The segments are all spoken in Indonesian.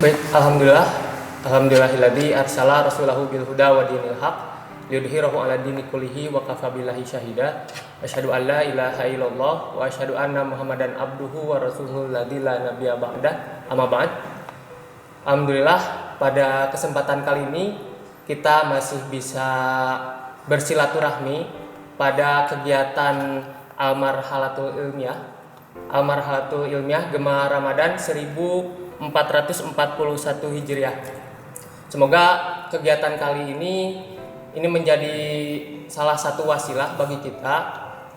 Baik, alhamdulillahilladzi arsala rasulahu bil huda wa dinil haq liyudhhirahu 'ala dini kullihi wa kafa billahi syahida. Asyhadu an la ilaha illallah wa asyhadu anna Muhammadan abduhu wa rasuluhu alladzi la nabiyya ba'dah. Amma ba'd. Alhamdulillah, pada kesempatan kali ini kita masih bisa bersilaturahmi pada kegiatan Al-Marhalatul Ilmiah Gema Ramadan 1441 Hijriah. Semoga kegiatan kali ini menjadi salah satu wasilah bagi kita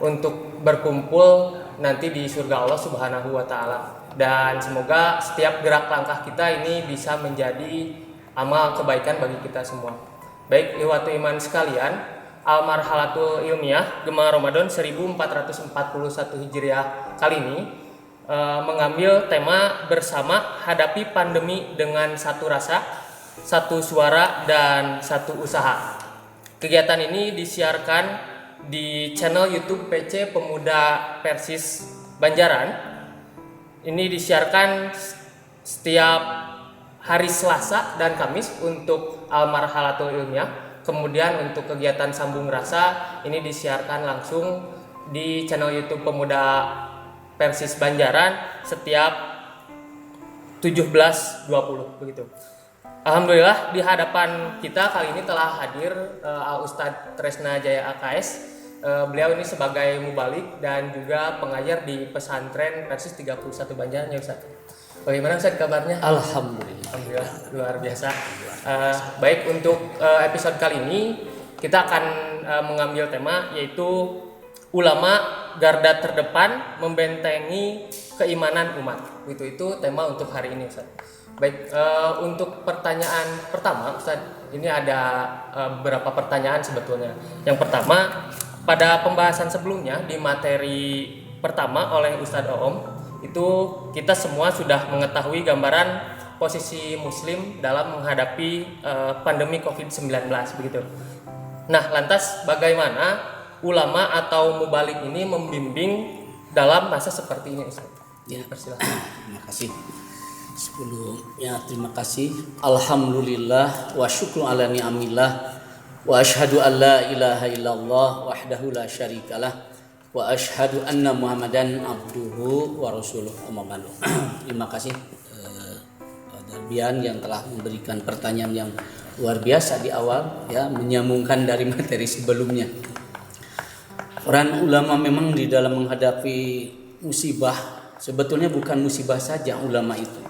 untuk berkumpul nanti di surga Allah Subhanahu wa taala. Dan semoga setiap gerak langkah kita ini bisa menjadi amal kebaikan bagi kita semua. Baik, ikhwatu iman sekalian, Al-Marhalatul Ilmiah Gema Ramadan 1441 Hijriah kali ini mengambil tema bersama hadapi pandemi dengan satu rasa, satu suara, dan satu usaha. Kegiatan ini disiarkan di channel YouTube PC Pemuda Persis Banjaran. Ini disiarkan setiap hari Selasa dan Kamis untuk Al-Marhalatul Ilmiah. Kemudian untuk kegiatan Sambung Rasa ini disiarkan langsung di channel YouTube Pemuda Persis Banjaran setiap 17.20 begitu. Alhamdulillah, di hadapan kita kali ini telah hadir Ustadz Tresna Jaya AKS. Beliau ini sebagai mubalik dan juga pengajar di pesantren Persis 31 Banjaran, ya Ustadz. Bagaimana Ustadz kabarnya? Alhamdulillah, luar biasa. Baik, untuk episode kali ini kita akan mengambil tema yaitu ulama garda terdepan membentengi keimanan umat. Itu tema untuk hari ini, Ustaz. Baik, untuk pertanyaan pertama, Ustaz, ini ada beberapa pertanyaan sebetulnya. Yang pertama, pada pembahasan sebelumnya di materi pertama oleh Ustaz Oom, itu kita semua sudah mengetahui gambaran posisi Muslim dalam menghadapi pandemi COVID-19 begitu. Nah, lantas bagaimana ulama atau mubalik ini membimbing dalam masa seperti ini, Ustaz? Ya, persilakan. Terima kasih. Sebelumnya terima kasih. Alhamdulillah wa syukru ala ni'amillah wa asyhadu an la ilaha illallah wahdahu la syarikalah wa asyhadu anna Muhammadan abduhu wa rasuluh. Terima kasih Darbian yang telah memberikan pertanyaan yang luar biasa di awal, ya, menyambungkan dari materi sebelumnya. Peran ulama memang di dalam menghadapi musibah, sebetulnya bukan musibah saja ulama itu.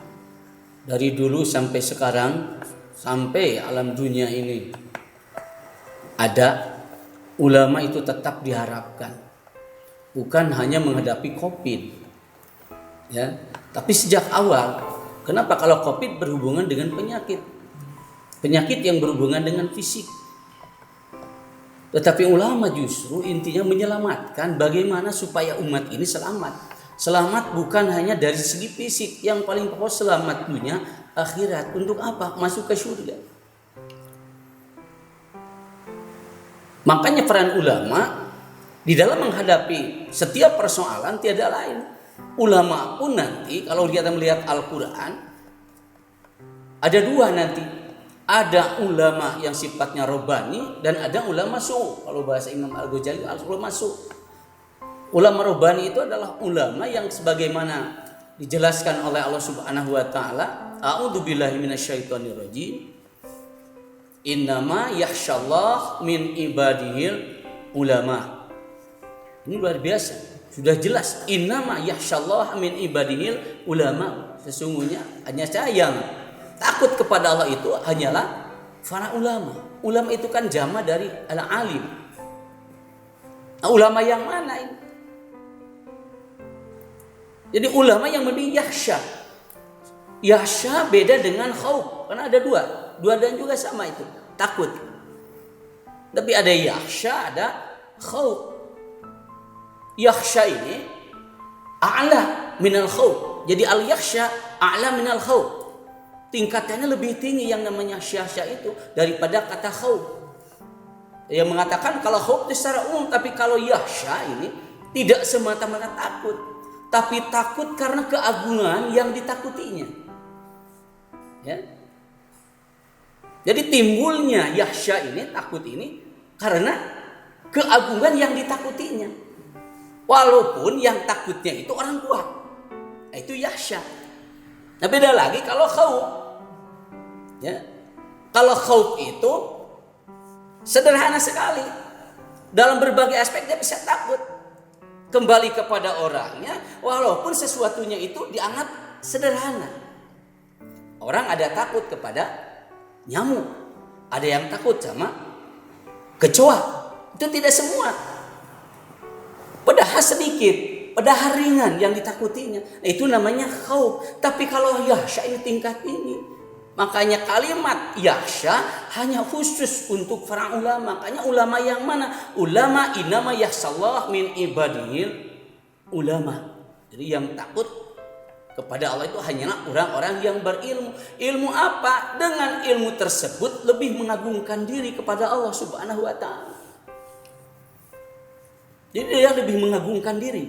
Dari dulu sampai sekarang, sampai alam dunia ini ada, ulama itu tetap diharapkan. Bukan hanya menghadapi COVID, ya, tapi sejak awal. Kenapa? Kalau COVID berhubungan dengan penyakit yang berhubungan dengan fisik. Tetapi ulama justru intinya menyelamatkan bagaimana supaya umat ini selamat. Selamat bukan hanya dari segi fisik, yang paling pokok selamat dunia akhirat. Untuk apa? Masuk ke surga. Makanya peran ulama di dalam menghadapi setiap persoalan tiada lain. Ulama pun nanti kalau kita melihat Al-Quran ada dua nanti. Ada ulama yang sifatnya robbani dan ada ulama su'. Kalau bahasa Imam Al-Ghazali, ulama su'. Ulama robbani itu adalah ulama yang sebagaimana dijelaskan oleh Allah Subhanahu wa taala, a'udzubillahi minasyaitonirrajim. Innama yakhsyallah min ibadihil ulama. Ini luar biasa. Sudah jelas, innama yakhsyallah min ibadihil ulama. Sesungguhnya hanya saya yang takut kepada Allah itu hanyalah para ulama. Ulama itu kan jama dari al-alim. Ulama yang mana ini? Jadi ulama yang lebih yakhsha. Yakhsha beda dengan khauf. Karena ada dua dan juga sama itu, takut. Tapi ada yakhsha, ada khauf. Yakhsha ini a'la minal khauf. Jadi al-yakhsha a'la minal khauf. Tingkatannya lebih tinggi yang namanya syahsya itu daripada kata khauf. Yang mengatakan kalau khauf itu secara umum, tapi kalau yakhsha ini tidak semata-mata takut, tapi takut karena keagungan yang ditakutinya. Ya. Jadi timbulnya yahsya ini, takut ini karena keagungan yang ditakutinya. Walaupun yang takutnya itu orang kuat. Itu yahsya. Nah beda lagi kalau khauf. Ya. Kalau khauf itu sederhana sekali. Dalam berbagai aspek dia bisa takut. Kembali kepada orangnya, walaupun sesuatunya itu dianggap sederhana. Orang ada takut kepada nyamuk, ada yang takut sama kecoa. Itu tidak semua. Padahal sedikit, padahal ringan yang ditakutinya. Nah, itu namanya khauf. Tapi kalau yahsya ini tingkat ini. Makanya kalimat yahsya hanya khusus untuk para ulama. Makanya ulama yang mana? Ulama inama yahsallah min ibadihil ulama. Jadi yang takut kepada Allah itu hanyalah orang-orang yang berilmu. Ilmu apa? Dengan ilmu tersebut lebih mengagungkan diri kepada Allah Subhanahu wa taala. Jadi dia lebih mengagungkan diri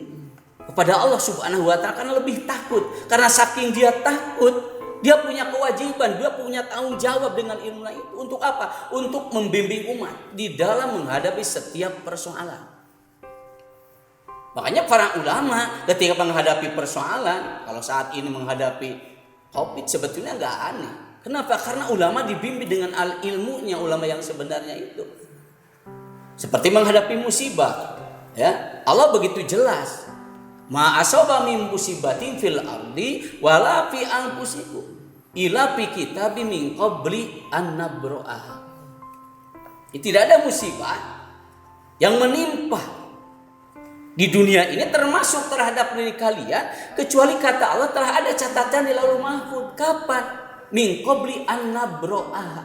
kepada Allah Subhanahu wa taala karena lebih takut. Karena saking dia takut, dia punya kewajiban, dia punya tanggung jawab dengan ilmu itu. Untuk apa? Untuk membimbing umat di dalam menghadapi setiap persoalan. Makanya para ulama ketika menghadapi persoalan, kalau saat ini menghadapi COVID sebetulnya nggak aneh. Kenapa? Karena ulama dibimbing dengan ilmunya ulama yang sebenarnya itu. Seperti menghadapi musibah, ya Allah begitu jelas. Ma asaba min musibatin fil ardi wala fi anfusikum ila fi kitabim min qabli an nabra'aha. Tidak ada musibah yang menimpa di dunia ini termasuk terhadap diri kalian kecuali kata Allah telah ada catatan di Lauhul Mahfuz. Kapan? Min qabli an nabra'aha.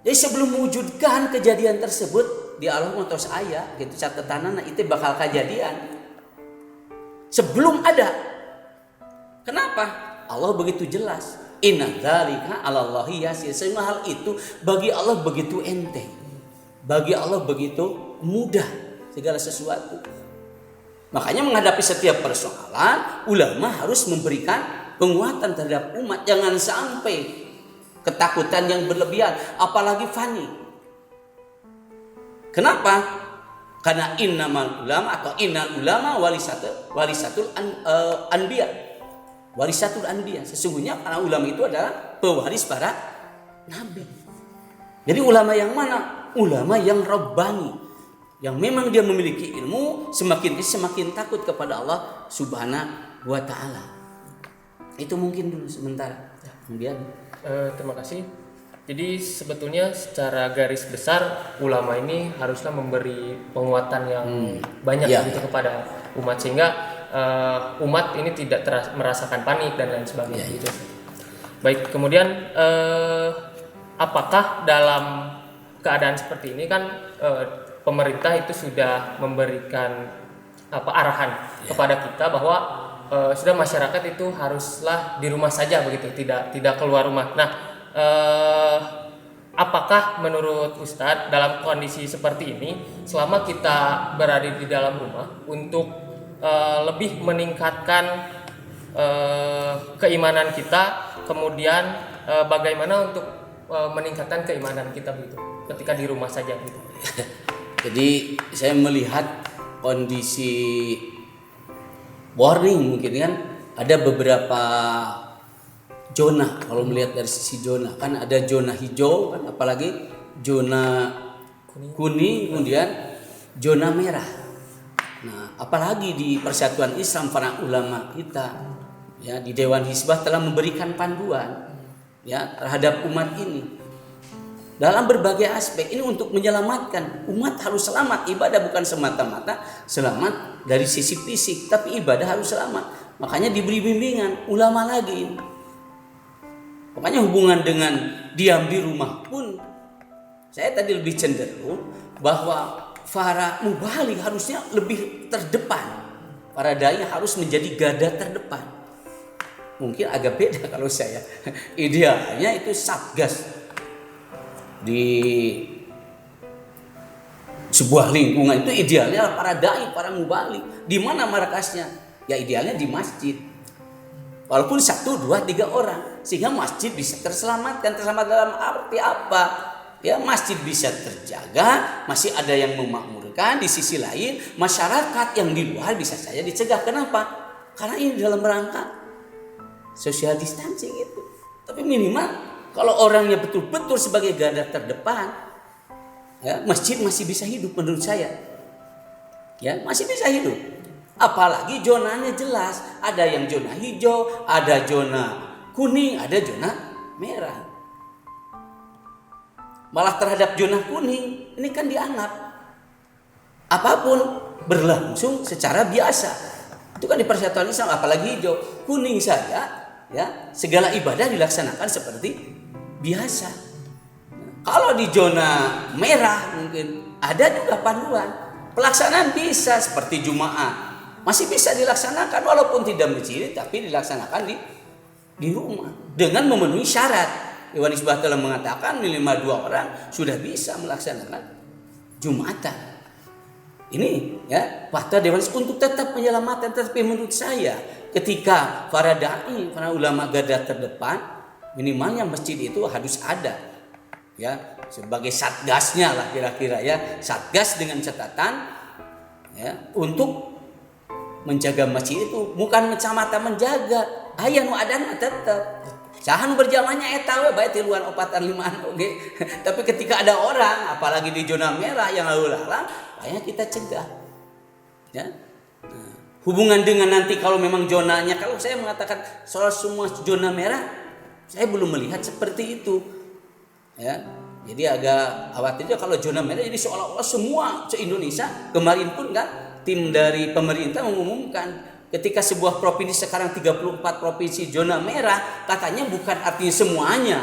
Jadi sebelum mewujudkan kejadian tersebut di Allah ngutus ayat gitu catatanana itu bakal kejadian. Sebelum ada. Kenapa? Allah begitu jelas. Inna dzalika 'alallahi yasir. Semua hal itu bagi Allah begitu enteng. Bagi Allah begitu mudah segala sesuatu. Makanya menghadapi setiap persoalan, ulama harus memberikan penguatan terhadap umat. Jangan sampai ketakutan yang berlebihan, apalagi fani. Kenapa? Karena innamal ulama atau innal ulama warisatul anbiya. Warisatul anbiya. Sesungguhnya para ulama itu adalah pewaris para nabi. Jadi ulama yang mana? Ulama yang rabbani. Yang memang dia memiliki ilmu, semakin takut kepada Allah Subhanahu wa taala. Itu mungkin dulu sementara. Kemudian Terima kasih. Jadi sebetulnya secara garis besar ulama ini haruslah memberi penguatan yang banyak gitu kepada umat sehingga umat ini tidak merasakan panik dan lain sebagainya gitu. Baik, kemudian apakah dalam keadaan seperti ini kan pemerintah itu sudah memberikan arahan kepada kita bahwa sudah masyarakat itu haruslah di rumah saja begitu, tidak keluar rumah. Nah, apakah menurut Ustadz dalam kondisi seperti ini selama kita berada di dalam rumah untuk lebih meningkatkan keimanan kita, kemudian bagaimana untuk meningkatkan keimanan kita begitu ketika di rumah saja gitu. Jadi saya melihat kondisi warning mungkin kan ada beberapa zona. Kalau melihat dari sisi zona kan ada zona hijau kan, apalagi zona kuning, kemudian zona merah. Nah, apalagi di Persatuan Islam para ulama kita ya di Dewan Hizbah telah memberikan panduan ya terhadap umat ini dalam berbagai aspek. Ini untuk menyelamatkan umat harus selamat. Ibadah bukan semata-mata selamat dari sisi fisik, tapi ibadah harus selamat. Makanya diberi bimbingan ulama lagi. Makanya hubungan dengan diam di rumah pun saya tadi lebih cenderung bahwa para mubalik harusnya lebih terdepan. Para dai harus menjadi garda terdepan. Mungkin agak beda kalau saya. Idealnya itu satgas di sebuah lingkungan itu idealnya para dai, para mubalik. Di mana markasnya? Ya idealnya di masjid. Walaupun 1, 2, 3 orang, sehingga masjid bisa terselamatkan. Terselamat dalam arti apa? Ya, masjid bisa terjaga, masih ada yang memakmurkan. Di sisi lain, masyarakat yang di luar bisa saja dicegah. Kenapa? Karena ini dalam rangka social distancing itu. Tapi minimal kalau orangnya betul-betul sebagai garda terdepan, ya, masjid masih bisa hidup menurut saya. Ya, masih bisa hidup. Apalagi zonanya jelas, ada yang zona hijau, ada zona kuning, ada zona merah. Malah terhadap zona kuning ini kan dianggap apapun berlangsung secara biasa. Itu kan di persatuan Islam, apalagi hijau, kuning saja, ya, segala ibadah dilaksanakan seperti biasa. Kalau di zona merah mungkin ada juga panduan pelaksanaan bisa seperti Jumat. Masih bisa dilaksanakan walaupun tidak masjid, tapi dilaksanakan di rumah dengan memenuhi syarat. Dewan Hizbah telah mengatakan minimal 2 orang sudah bisa melaksanakan Jumatan. Ini ya fakta Dewan Hizbah untuk tetap menyelamatkan. Tapi menurut saya ketika para dai, para ulama garda terdepan, minimalnya masjid itu harus ada, ya, sebagai satgasnya lah kira-kira, ya, satgas dengan catatan, ya, untuk menjaga masjid itu bukan semata menjaga, aya nu adan tetap. Sahan berjamaahnya eta we bae tiluan 4-5 oge. Tapi ketika ada orang apalagi di zona merah yang lalu lalang, aya kita cegah. Ya. Nah, hubungan dengan nanti kalau memang zonanya, kalau saya mengatakan soal semua zona merah, saya belum melihat seperti itu. Ya. Jadi agak khawatir kalau zona merah jadi seolah-olah semua se-Indonesia. Kemarin pun kan tim dari pemerintah mengumumkan ketika sebuah provinsi sekarang 34 provinsi zona merah, katanya bukan artinya semuanya.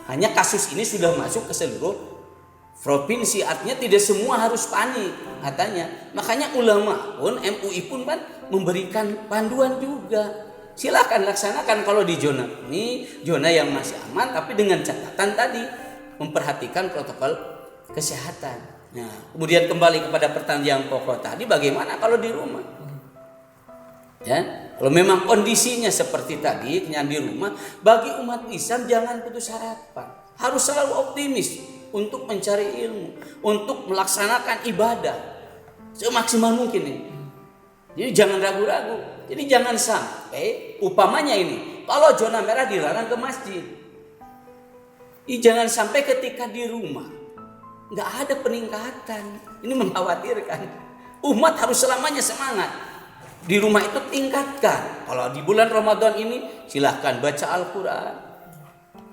Hanya kasus ini sudah masuk ke seluruh provinsi, artinya tidak semua harus panik katanya. Makanya ulama pun, MUI pun kan memberikan panduan juga. Silakan laksanakan kalau di zona ini, zona yang masih aman, tapi dengan catatan tadi memperhatikan protokol kesehatan. Nah, kemudian kembali kepada pertanyaan pokok tadi, bagaimana kalau di rumah? Ya, kalau memang kondisinya seperti tadi, kenyang di rumah, bagi umat Islam jangan putus harapan. Harus selalu optimis untuk mencari ilmu, untuk melaksanakan ibadah semaksimal mungkin ini. Jadi jangan ragu-ragu. Jadi jangan sampai upamanya ini, kalau zona merah dilarang ke masjid. Jangan sampai ketika di rumah nggak ada peningkatan. Ini mengkhawatirkan. Umat harus selamanya semangat. Di rumah itu tingkatkan. Kalau di bulan Ramadan ini silahkan baca Al-Quran.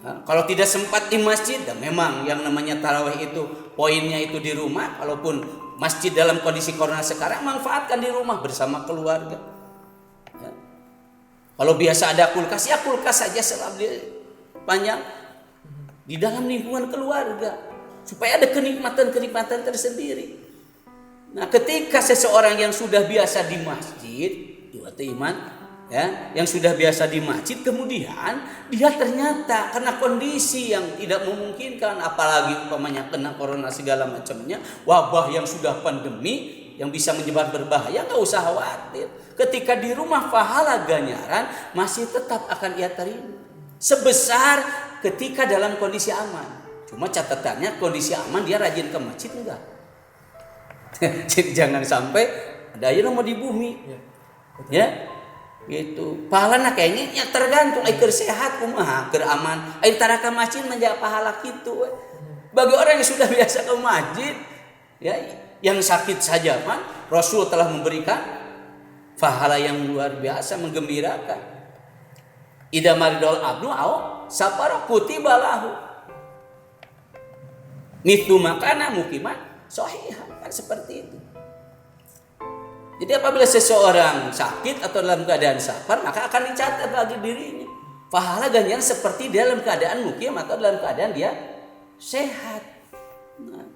Nah, kalau tidak sempat di masjid, dan memang yang namanya tarawih itu poinnya itu di rumah. Walaupun masjid dalam kondisi corona sekarang, manfaatkan di rumah bersama keluarga. Ya. Kalau biasa ada kulkas, ya kulkas saja selama panjang di dalam lingkungan keluarga. Supaya ada kenikmatan-kenikmatan tersendiri. Nah, ketika seseorang yang sudah biasa di masjid, ya, yang sudah biasa di masjid, kemudian dia ternyata karena kondisi yang tidak memungkinkan, apalagi umpamanya kena corona segala macamnya, wabah yang sudah pandemi yang bisa menyebar berbahaya, nggak usah khawatir. Ketika di rumah pahala ganjaran masih tetap akan ia terima sebesar ketika dalam kondisi aman. Cuma catatannya kondisi aman dia rajin ke masjid enggak. Jadi jangan sampai ada yang mau di bumi. Ya. Gitu. Pahalana kayaknya ya tergantung keur sehat kumaha, keur aman. Aing tara ka masjid menjaga pahala kitu. Bagi orang yang sudah biasa ke masjid, ya, yang sakit saja kan Rasul telah memberikan pahala yang luar biasa menggembirakan. Idza maridul abdu au safara kutiba lahu mithlu makana mukiman sahihah, kan seperti itu. Jadi apabila seseorang sakit atau dalam keadaan safar, maka akan dicatat bagi dirinya pahala ganjaran seperti dalam keadaan mukim atau dalam keadaan dia sehat. Nah,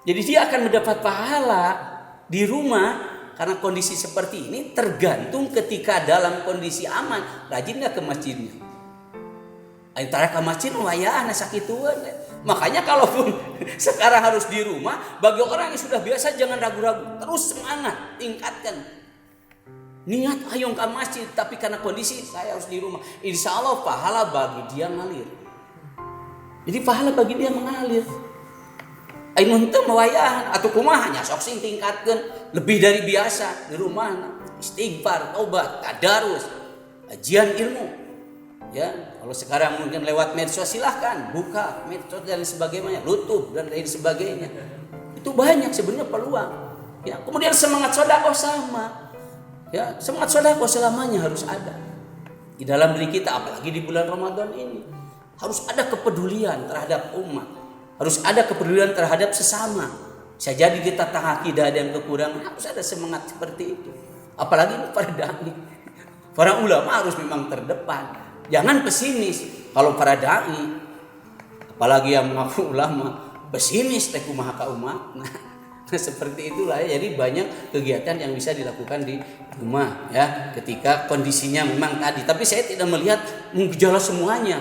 jadi dia akan mendapat pahala di rumah karena kondisi seperti ini tergantung ketika dalam kondisi aman, rajin nggak ke masjidnya. Antara ke masjid wayah sakit tuan. Makanya kalaupun sekarang harus di rumah, bagi orang yang sudah biasa jangan ragu-ragu, terus semangat, tingkatkan. Niat ayo ke masjid, tapi karena kondisi saya harus di rumah. Insya Allah pahala bagi dia ngalir. Jadi pahala bagi dia mengalir. Ayo teu mawayahan atau kumahanya sok sing tingkatkeun lebih dari biasa di rumah. Istighfar, taubat, tadarus, kajian ilmu. Ya, kalau sekarang mungkin lewat medsos silahkan buka medsos dan sebagainya, YouTube dan lain sebagainya. Itu banyak sebenarnya peluang. Ya, kemudian semangat sedekah sama. Ya, semangat sedekah selamanya harus ada di dalam diri kita, apalagi di bulan Ramadan ini. Harus ada kepedulian terhadap umat, harus ada kepedulian terhadap sesama. Bisa jadi kita tengah akidah dan kekurangan, harus ada semangat seperti itu. Apalagi para dai, para ulama harus memang terdepan. Jangan pesimis. Kalau para dai, apalagi yang mengaku ulama, pesimis teh kumaha ka umat. Nah, seperti itulah ya. Jadi banyak kegiatan yang bisa dilakukan di rumah ya ketika kondisinya memang tadi. Tapi saya tidak melihat gejala semuanya.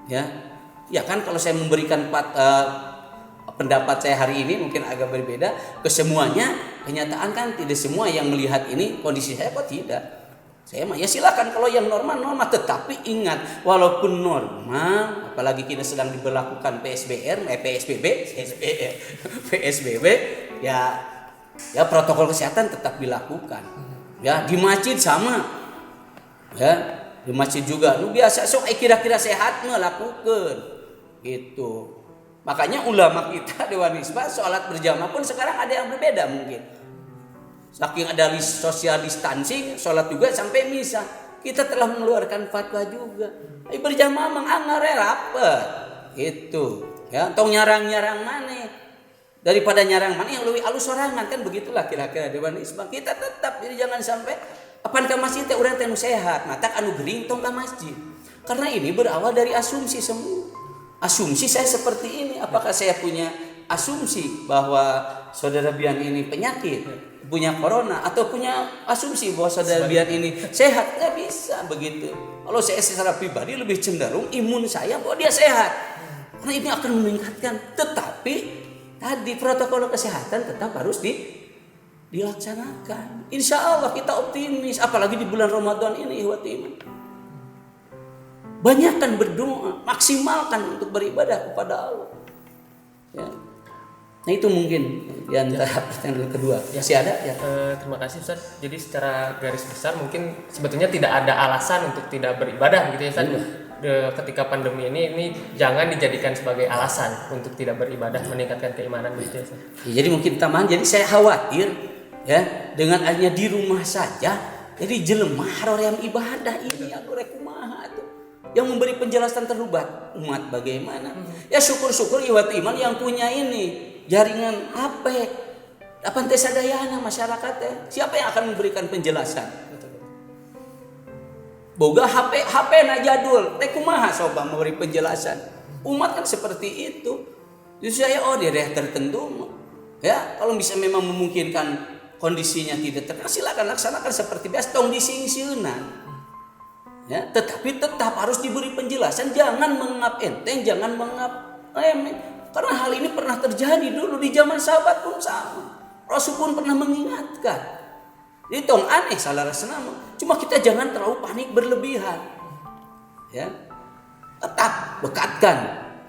Ya kan kalau saya memberikan pendapat saya hari ini mungkin agak berbeda ke semuanya. Kenyataan kan tidak semua yang melihat ini kondisi saya kok tidak. Saya mah ya silakan kalau yang normal, tetapi ingat walaupun normal, apalagi kita sedang diberlakukan PSBB ya protokol kesehatan tetap dilakukan. Ya di masjid sama. Ya di masjid juga lu biasa sok kira-kira sehat mah lakukan gitu. Makanya ulama kita Dewan Hizbah sholat berjamaah pun sekarang ada yang berbeda mungkin. Saking ada social distancing, sholat juga sampai misa. Kita telah mengeluarkan fatwa juga. Berjamaah menganggar rapet. Gitu. Ya, tong nyarang-nyarang mana? Daripada nyarang mana yang lebih alus sorangan kan begitulah kira-kira Dewan Hizbah. Kita tetap jadi jangan sampai apan ke masjid teh urang teh nu sehat. Mata anu gering tong ke masjid. Karena ini berawal dari asumsi semua. Asumsi saya seperti ini. Apakah saya punya asumsi bahwa saudara Bian ini penyakit, punya corona, atau punya asumsi bahwa saudara Bian ini sehat? Nggak bisa begitu. Kalau saya secara pribadi lebih cenderung imun saya bahwa dia sehat, karena ini akan meningkatkan. Tetapi tadi protokol kesehatan tetap harus dilaksanakan. Insya Allah kita optimis, apalagi di bulan Ramadan ini, ikhwati. Banyakkan berdoa, maksimalkan untuk beribadah kepada Allah. Ya. Nah itu mungkin di antara pertanyaan kedua. Masih ada ya? Terima kasih Ustaz. Jadi secara garis besar mungkin sebetulnya tidak ada alasan untuk tidak beribadah gitu ya Ustaz. Ketika pandemi ini jangan dijadikan sebagai alasan untuk tidak beribadah, meningkatkan keimanan gitu ya Ustaz. Ya, jadi mungkin tambahan, jadi saya khawatir ya dengan adanya di rumah saja, jadi jelemah yang ibadah ini aku rekumaha tuh. Yang memberi penjelasan terlibat umat bagaimana. Ya syukur-syukur iwat iman yang punya ini jaringan HP. Apa teh sadayana masyarakatnya? Siapa yang akan memberikan penjelasan? Boga HP na jadul. Teh kumaha soba memberi penjelasan? Umat kan seperti itu. Justru saya di daerah tertentu ya kalau bisa memang memungkinkan kondisinya tidak terkena silakan laksanakan seperti biasa tong disingsieunan. Ya, tetapi tetap harus diberi penjelasan, jangan mengap enteng, jangan mengap remeh. Karena hal ini pernah terjadi dulu di zaman sahabat pun sama. Rasul pun pernah mengingatkan. Jadi tong aneh salah rasana. Cuma kita jangan terlalu panik berlebihan. Ya. Tetap bekatkan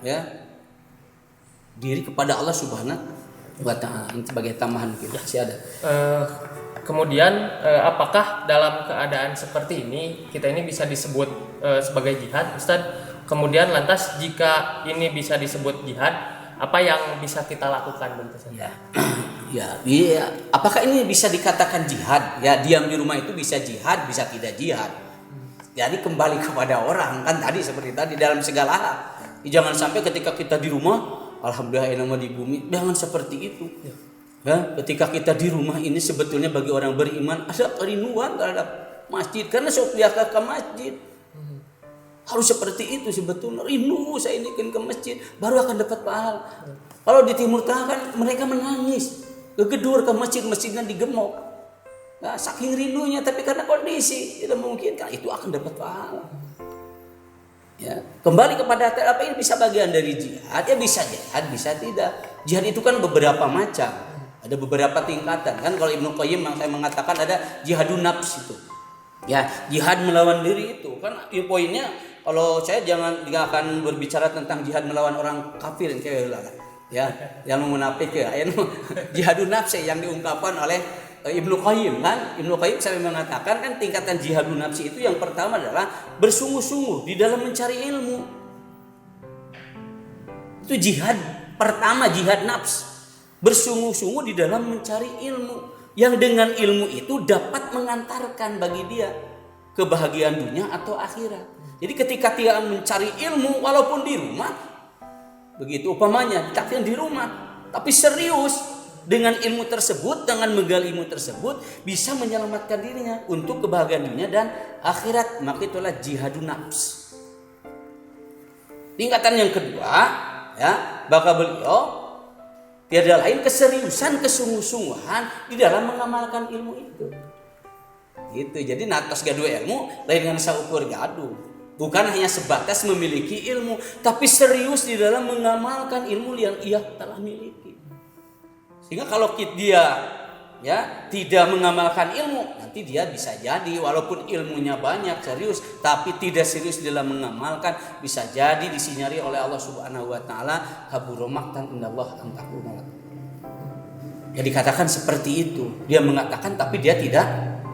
ya diri kepada Allah Subhanahu wa taala. Sebagai tambahan mungkin masih ada. Kemudian apakah dalam keadaan seperti ini kita ini bisa disebut sebagai jihad, Ustaz? Kemudian lantas jika ini bisa disebut jihad, apa yang bisa kita lakukan bentuk saja? Ya. Apakah ini bisa dikatakan jihad? Ya, diam di rumah itu bisa jihad, bisa tidak jihad. Jadi kembali kepada orang kan tadi seperti tadi dalam segala hal. Jangan sampai ketika kita di rumah, alhamdulillah nama di bumi, jangan seperti itu. Ya, ketika kita di rumah ini sebetulnya bagi orang beriman ada kerinduan terhadap masjid karena sok biasa ke masjid. Harus seperti itu sebetulnya. Rindu saya ini ke masjid baru akan dapat pahala. Kalau di Timur Tengah kan mereka menangis, kegedur ke masjid, masjidnya digemok. Nah, saking rindunya tapi karena kondisi tidak memungkinkan itu akan dapat pahala. Ya, kembali kepada apa ini bisa bagian dari jihad? Ya bisa jihad, bisa tidak. Jihad itu kan beberapa macam. Ada beberapa tingkatan kan. Kalau Ibnu Qayyim yang saya mengatakan ada jihadun nafs itu. Ya, jihad melawan diri itu kan poinnya. Kalau saya nggak akan berbicara tentang jihad melawan orang kafir ya, yang munafik ya. Jihadun nafs yang diungkapkan oleh Ibnu Qayyim kan. Ibnu Qayyim saya mengatakan kan tingkatan jihadun nafs itu yang pertama adalah bersungguh-sungguh di dalam mencari ilmu. Itu jihad pertama, jihad nafs. Bersungguh-sungguh di dalam mencari ilmu yang dengan ilmu itu dapat mengantarkan bagi dia kebahagiaan dunia atau akhirat. Jadi ketika dia mencari ilmu walaupun di rumah, begitu umpamanya ditakdir di rumah, tapi serius dengan ilmu tersebut, dengan menggali ilmu tersebut bisa menyelamatkan dirinya untuk kebahagiaan dunia dan akhirat, maka itulah jihadun nafs. Tingkatan yang kedua, ya, bakal beliau tiada lain keseriusan, kesungguh-sungguhan di dalam mengamalkan ilmu itu. Gitu. Jadi natos gaduh ilmu lain dengan saukur gaduh. Bukan hanya sebatas memiliki ilmu, tapi serius di dalam mengamalkan ilmu yang ia telah miliki. Sehingga kalau dia ya tidak mengamalkan ilmu, nanti dia bisa jadi walaupun ilmunya banyak serius, tapi tidak serius dalam mengamalkan, bisa jadi disinyari oleh Allah Subhanahu wa taala kabura maqtan indallah an taqula. Ya dikatakan seperti itu. Dia mengatakan tapi dia tidak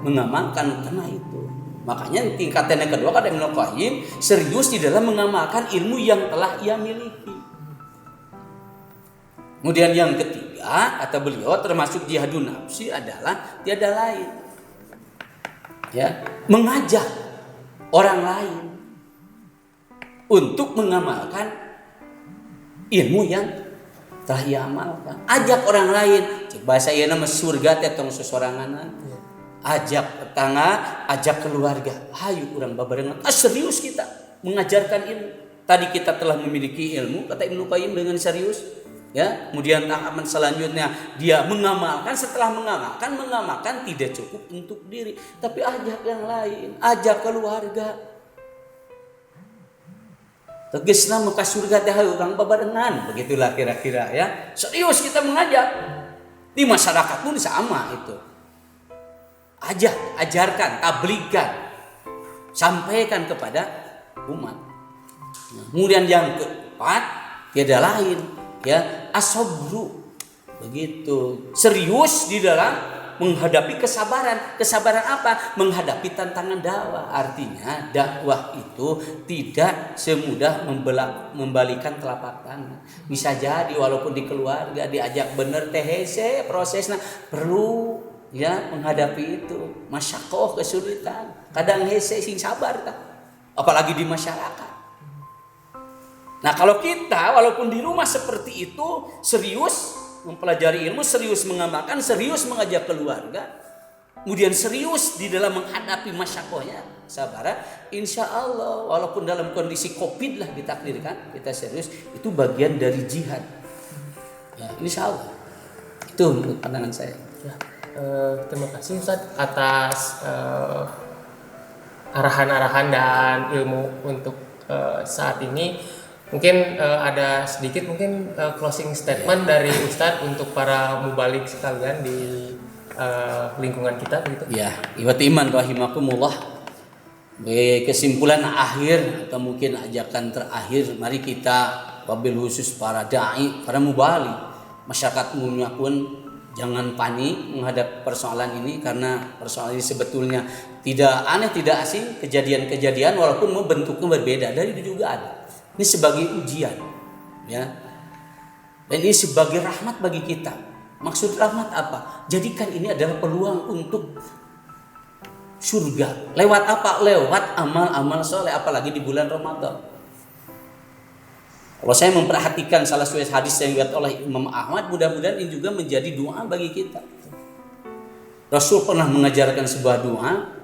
mengamalkan karena itu. Makanya tingkatan yang kedua kata Ibnu Qayyim serius di dalam mengamalkan ilmu yang telah ia miliki. Kemudian yang ketiga kata beliau termasuk jihadun nafsi adalah tiada lain, ya, mengajak orang lain untuk mengamalkan ilmu yang telah ia amalkan. Ajak orang lain, cek bahasa ieu nama surga teh tong sosoranganan. Ajak tetangga, ajak keluarga. Hayu urang babarengan. Serius kita mengajarkan ilmu. Tadi kita telah memiliki ilmu kata Ibnu Qayyim dengan serius. Ya, kemudian tahapan selanjutnya dia mengamalkan. Setelah mengamalkan tidak cukup untuk diri, tapi ajak yang lain, ajak keluarga. Tegasna muka surga teh urang babarengan, begitulah kira-kira ya. Serius kita mengajak. Di masyarakat pun sama itu. Ajak, ajarkan, tabligkan, sampaikan kepada umat. Nah, kemudian yang keempat tiada lain, ya, asobru, begitu serius di dalam menghadapi kesabaran. Kesabaran apa? Menghadapi tantangan dakwah. Artinya dakwah itu tidak semudah membalikan telapak tangan. Bisa jadi walaupun di keluarga diajak bener teh hese prosesnya perlu ya menghadapi itu masyakoh, kesulitan, kadang hese sing sabar tak, apalagi di masyarakat. Nah kalau kita walaupun di rumah seperti itu serius mempelajari ilmu, serius mengamalkan, serius mengajak keluarga, kemudian serius di dalam menghadapi masyakohnya, sabar, insya Allah walaupun dalam kondisi COVID lah ditakdirkan kita serius, itu bagian dari jihad. Ya, insya Allah itu menurut pandangan saya. Ya. Terima kasih Ustadz atas arahan-arahan dan ilmu untuk saat ini. Mungkin ada sedikit closing statement dari Ustadz untuk para mubalik sekalian di lingkungan kita begitu. Ya, iwati iman rahimakumullah. Kesimpulan akhir atau mungkin ajakan terakhir, mari kita wabil khusus para dai, para mubalik, masyarakat umumnya pun jangan panik menghadap persoalan ini, karena persoalan ini sebetulnya tidak aneh, tidak asing, kejadian-kejadian walaupun bentuknya berbeda dari itu juga ada. Ini sebagai ujian, ya. Dan ini sebagai rahmat bagi kita. Maksud rahmat apa? Jadikan ini adalah peluang untuk surga. Lewat apa? Lewat amal-amal soleh, apalagi di bulan Ramadan. Kalau saya memperhatikan salah satu hadis yang diriwayatkan oleh Imam Ahmad, mudah-mudahan ini juga menjadi doa bagi kita. Rasul pernah mengajarkan sebuah doa,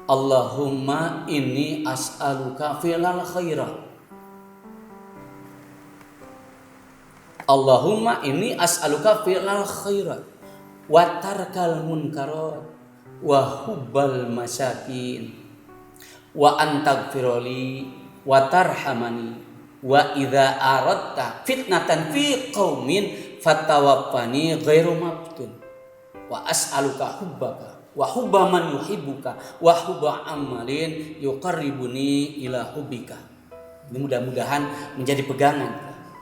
Allahumma inni as'aluka fi'lal khairat. Allahumma inni as'aluka fi'lal khairat wa tarkal munkarat wa hubbal masakin wa antaghfirli wa tarhamani wa idza aradta fitnatan fi qaumin fatawaffani ghairu maftun wa as'aluka hubbaka wa hubba man yuhibbuka wa hubba amalin yuqarribuni ila hubbika. Ini mudah-mudahan menjadi pegangan.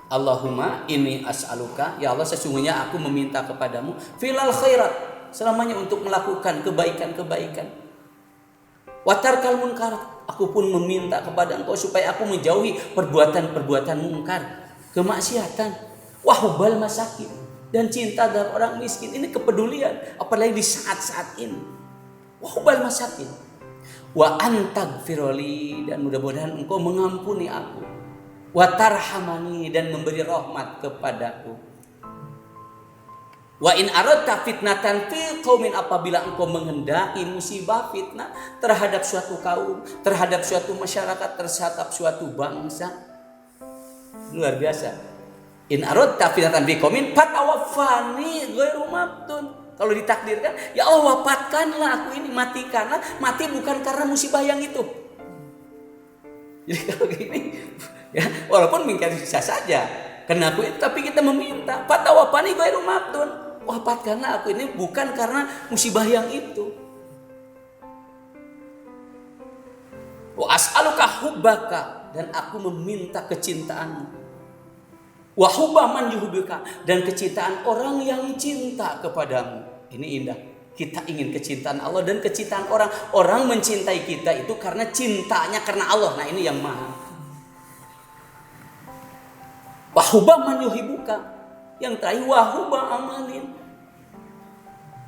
Allahumma inni as'aluka, ya Allah sesungguhnya aku meminta kepadamu filal khairat, selamanya untuk melakukan kebaikan-kebaikan. Wa tarkal munkar, aku pun meminta kepada Engkau supaya aku menjauhi perbuatan-perbuatan mungkar, kemaksiatan. Wa hubbal masakin, dan cinta terhadap orang miskin. Ini kepedulian, apalagi di saat-saat ini. Wa hubbal masakin. Wa antagfiroli, dan mudah-mudahan Engkau mengampuni aku. Wa tarhamani, dan memberi rahmat kepadaku. Wa in aradta fitnatan fi qaumin, apabila Engkau menghendaki musibah fitnah terhadap suatu kaum, terhadap suatu masyarakat, terhadap suatu bangsa. Luar biasa. In aradta fitnatan fi qaumin fatawaffani ghairu maftun. Kalau ditakdirkan, ya Allah wafatkanlah aku ini, matikanlah. Mati bukan karena musibah yang itu. Jadi kalau gini, ya, walaupun mungkin bisa saja kena aku itu, tapi kita meminta fatawaffani ghairu maftun, wafatkanlah aku ini bukan karena musibah yang itu. Wa as'aluka hubbaka, dan aku meminta kecintaanmu. Wa hubba man yuhibbuka, dan kecintaan orang yang cinta kepadamu. Ini indah. Kita ingin kecintaan Allah dan kecintaan orang. Orang mencintai kita itu karena cintanya karena Allah. Nah ini yang mahal. Wa hubba man yuhibbuka, yang terakhir wa hubba amalin,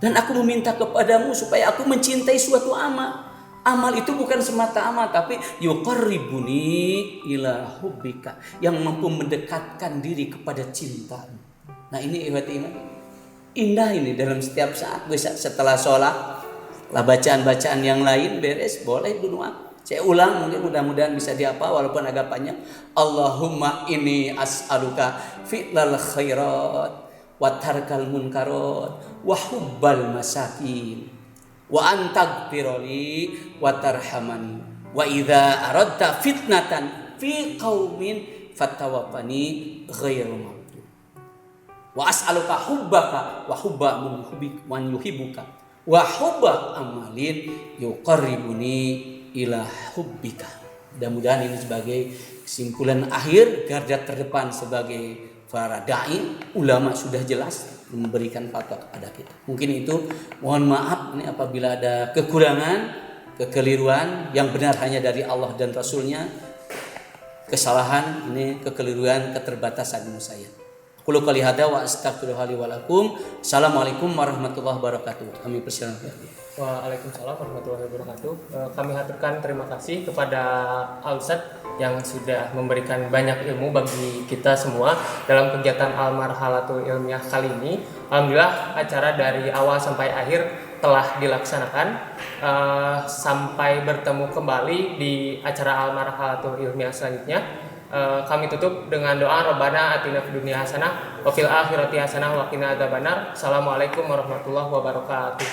dan aku meminta kepadamu supaya aku mencintai suatu amal. Amal itu bukan semata amal, tapi yuqarribuni ila hubbika, yang mampu mendekatkan diri kepada cinta. Nah ini ikhwati iman, indah ini dalam setiap saat. Bisa setelah sholat, lah bacaan-bacaan yang lain beres, boleh doa. Saya ulang, mungkin mudah-mudahan bisa dihafal walaupun agak panjang. Allahumma inni as'aluka fi'lal khairat wa tarkal munkarat wa hubbal masakin wa antagfiroli wa tarhamani wa idza aradta fitnatan fi qaumin fatawaffani ghairu maftun wa as'aluka hubbaka wa hubba man yuhibbuka wa hubba amalin yuqarribuni ila hubbika. Mudah-mudahan ini sebagai kesimpulan akhir, garda terdepan sebagai para dai, ulama sudah jelas memberikan fatwa kepada kita. Mungkin itu, mohon maaf ini apabila ada kekurangan, kekeliruan, yang benar hanya dari Allah dan Rasulnya. Kesalahan ini kekeliruan, keterbatasan saya. Qul qouli hadza wa astaghfirullaha li wa lakum. Assalamualaikum warahmatullahi wabarakatuh. Kami persilakan. Waalaikumsalam warahmatullahi wabarakatuh. Kami haturkan terima kasih kepada Al-Ustadz yang sudah memberikan banyak ilmu bagi kita semua dalam kegiatan Al-Marhalatul Ilmiah kali ini. Alhamdulillah acara dari awal sampai akhir telah dilaksanakan. Sampai bertemu kembali di acara Al-Marhalatul Ilmiah selanjutnya. Kami tutup dengan doa Rabbana atina fid dunya hasanah wa fil akhirati hasanah wa qina adzabannar. Assalamualaikum warahmatullahi wabarakatuh.